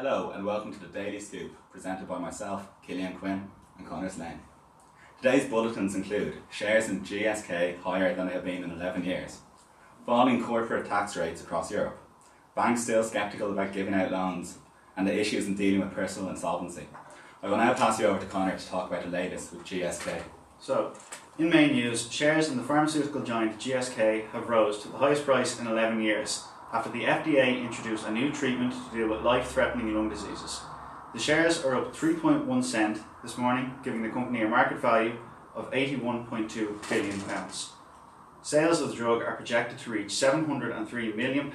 Hello and welcome to the Daily Scoop, presented by myself, Killian Quinn and Connors Lane. Today's bulletins include shares in GSK higher than they have been in 11 years, falling corporate tax rates across Europe, banks still sceptical about giving out loans, and the issues in dealing with personal insolvency. I will now pass you over to Connor to talk about the latest with GSK. So, in main news, shares in the pharmaceutical giant GSK have rose to the highest price in 11 years after the FDA introduced a new treatment to deal with life-threatening lung diseases. The shares are up 3.1 cent this morning, giving the company a market value of £81.2 billion. Sales of the drug are projected to reach £703 million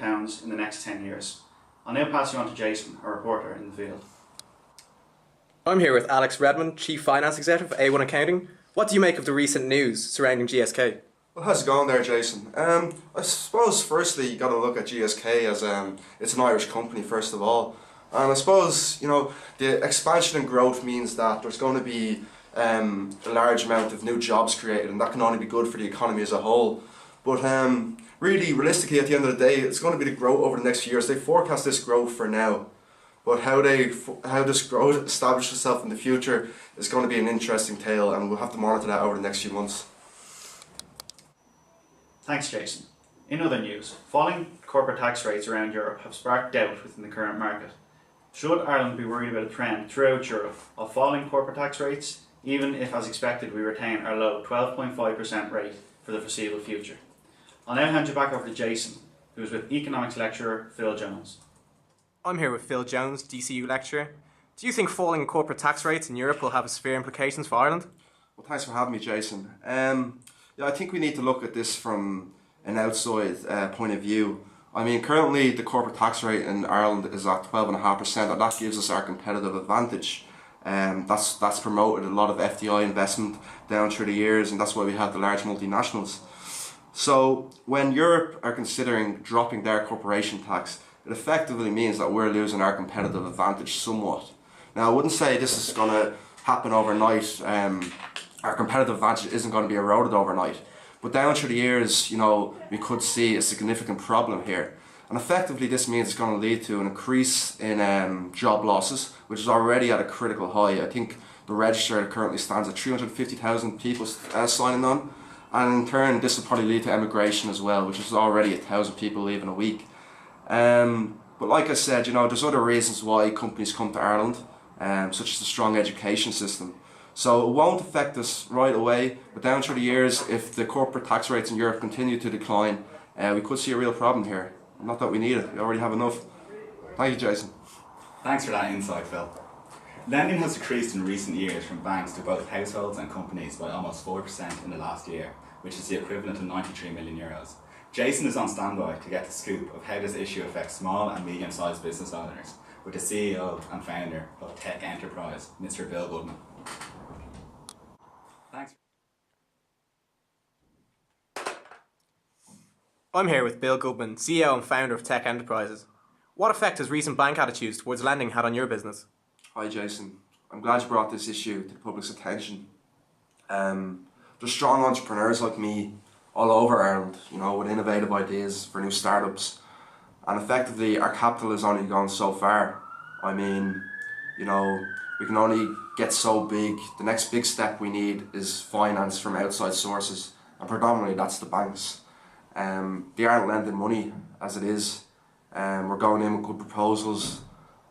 in the next 10 years. I'll now pass you on to Jason, a reporter in the field. I'm here with Alex Redmond, Chief Finance Executive for A1 Accounting. What do you make of the recent news surrounding GSK? Well, how's it going there, Jason? I suppose firstly you got to look at GSK as it's an Irish company first of all, and I suppose the expansion and growth means that there's going to be a large amount of new jobs created, and that can only be good for the economy as a whole. But really, realistically, at the end of the day, it's going to be the growth over the next few years. They forecast this growth for now, but how this growth establishes itself in the future is going to be an interesting tale, and we'll have to monitor that over the next few months. Thanks, Jason. In other news, falling corporate tax rates around Europe have sparked doubt within the current market. Should Ireland be worried about a trend throughout Europe of falling corporate tax rates, even if, as expected, we retain our low 12.5% rate for the foreseeable future? I'll now hand you back over to Jason, who is with economics lecturer Phil Jones. I'm here with Phil Jones, DCU lecturer. Do you think falling corporate tax rates in Europe will have severe implications for Ireland? Well, thanks for having me, Jason. I think we need to look at this from an outside point of view. I mean, currently the corporate tax rate in Ireland is at 12.5%, and that gives us our competitive advantage. That's promoted a lot of FDI investment down through the years, and that's why we have the large multinationals. So when Europe are considering dropping their corporation tax, it effectively means that we're losing our competitive advantage somewhat. Now, I wouldn't say this is going to happen overnight. Our competitive advantage isn't going to be eroded overnight. But down through the years, we could see a significant problem here. And effectively, this means it's going to lead to an increase in job losses, which is already at a critical high. I think the register currently stands at 350,000 people signing on. And in turn, this will probably lead to emigration as well, which is already 1,000 people leaving a week. But like I said, there's other reasons why companies come to Ireland, such as the strong education system. So it won't affect us right away, but down through the years, if the corporate tax rates in Europe continue to decline, we could see a real problem here. Not that we need it, we already have enough. Thank you, Jason. Thanks for that insight, Phil. Lending has decreased in recent years from banks to both households and companies by almost 4% in the last year, which is the equivalent to €93 million. Jason is on standby to get the scoop of how this issue affects small and medium-sized business owners with the CEO and founder of Tech Enterprise, Mr. Bill Goodman. Thanks. I'm here with Bill Goodman, CEO and founder of Tech Enterprises. What effect has recent bank attitudes towards lending had on your business? Hi, Jason. I'm glad you brought this issue to the public's attention. There's strong entrepreneurs like me all over Ireland, with innovative ideas for new startups. And effectively, our capital has only gone so far. I mean, we can only get so big. The next big step we need is finance from outside sources, and predominantly that's the banks. They aren't lending money as it is. We're going in with good proposals,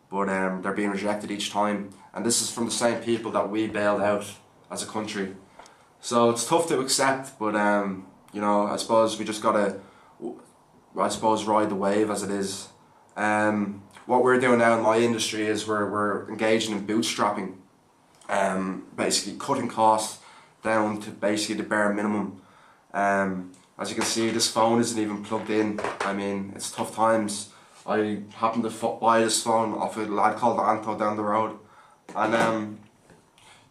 but they're being rejected each time. And this is from the same people that we bailed out as a country. So it's tough to accept, but I suppose we just gotta, ride the wave as it is. What we're doing now in my industry is we're engaging in bootstrapping, basically cutting costs down to basically the bare minimum. As you can see, this phone isn't even plugged in. I mean, it's tough times. I happened to buy this phone off a lad called Anto down the road, and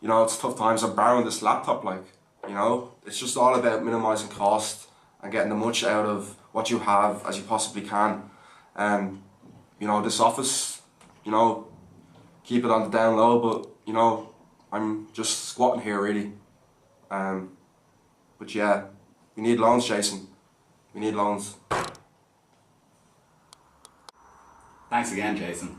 it's tough times. I'm borrowing this laptop, it's just all about minimising cost and getting the much out of what you have as you possibly can. This office, keep it on the down low, but I'm just squatting here really. But yeah, we need loans, Jason. We need loans. Thanks again, Jason.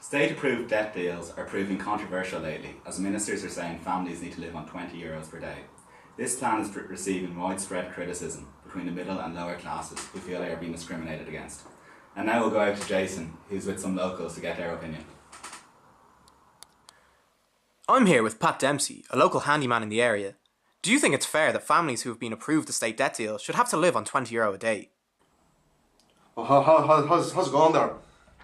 State-approved debt deals are proving controversial lately, as ministers are saying families need to live on €20 per day. This plan is receiving widespread criticism between the middle and lower classes who feel they are being discriminated against. And now we'll go out to Jason, who's with some locals, to get their opinion. I'm here with Pat Dempsey, a local handyman in the area. Do you think it's fair that families who have been approved a state debt deal should have to live on €20 a day? Well, how's it going there?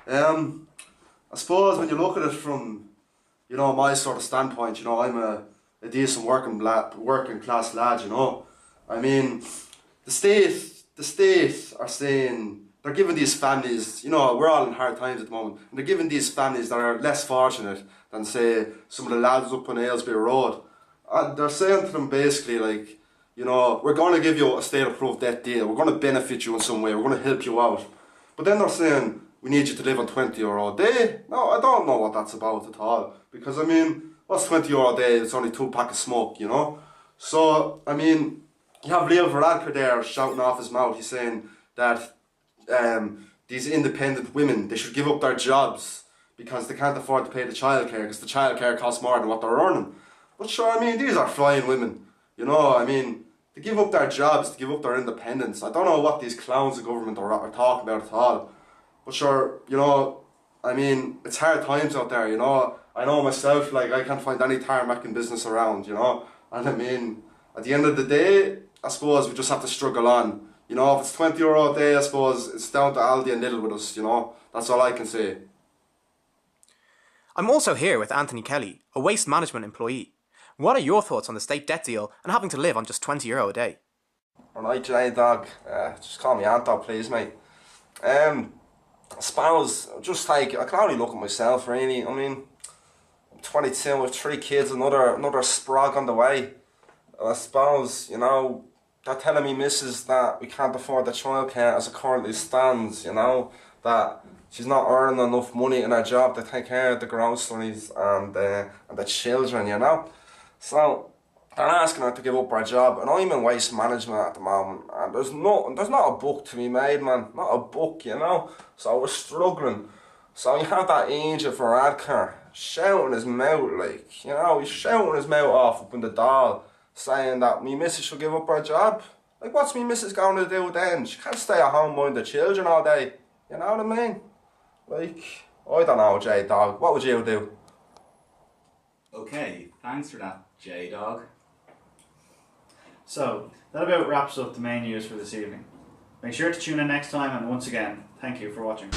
I suppose when you look at it from, my sort of standpoint, I'm a decent working class lad, I mean, the state are saying, they're giving these families, we're all in hard times at the moment, and they're giving these families that are less fortunate than, say, some of the lads up on Aylesbury Road. And they're saying to them basically, like, we're going to give you a state-approved debt deal, we're going to benefit you in some way, we're going to help you out. But then they're saying, we need you to live on €20 a day. No, I don't know what that's about at all. Because, I mean, what's €20 a day? It's only 2 packs of smoke, So, I mean, you have Leo Varadkar there shouting off his mouth. He's saying that these independent women, they should give up their jobs because they can't afford to pay the childcare because the childcare costs more than what they're earning. But sure, I mean, these are flying women. I mean, they give up their jobs, to give up their independence. I don't know what these clowns of government are talking about at all. But sure, I mean, it's hard times out there, I know myself, like, I can't find any tarmacking business around, And I mean, at the end of the day, I suppose we just have to struggle on. If it's €20 a day, I suppose it's down to Aldi and Lidl with us, That's all I can say. I'm also here with Anthony Kelly, a waste management employee. What are your thoughts on the state debt deal and having to live on just €20 a day? Alright, J-Dog. Just call me Anto, please, mate. I suppose, I can only look at myself, really. I mean, I'm 22 with 3 kids, another sprog on the way. I suppose, they're telling me missus that we can't afford the childcare as it currently stands, that she's not earning enough money in her job to take care of the groceries and the children, So, they're asking her to give up her job, and I'm in waste management at the moment, and there's not a book to be made, man, not a book, So we're struggling. So you have that angel for Varadkar shouting his mouth, like, he's shouting his mouth off up in the Dáil, saying that me missus should give up her job. Like, what's me missus going to do then? She can't stay at home mind the children all day. You know what I mean? Like, I don't know, J-Dog. What would you do? Okay, thanks for that, J-Dog. So, that about wraps up the main news for this evening. Make sure to tune in next time, and once again, thank you for watching.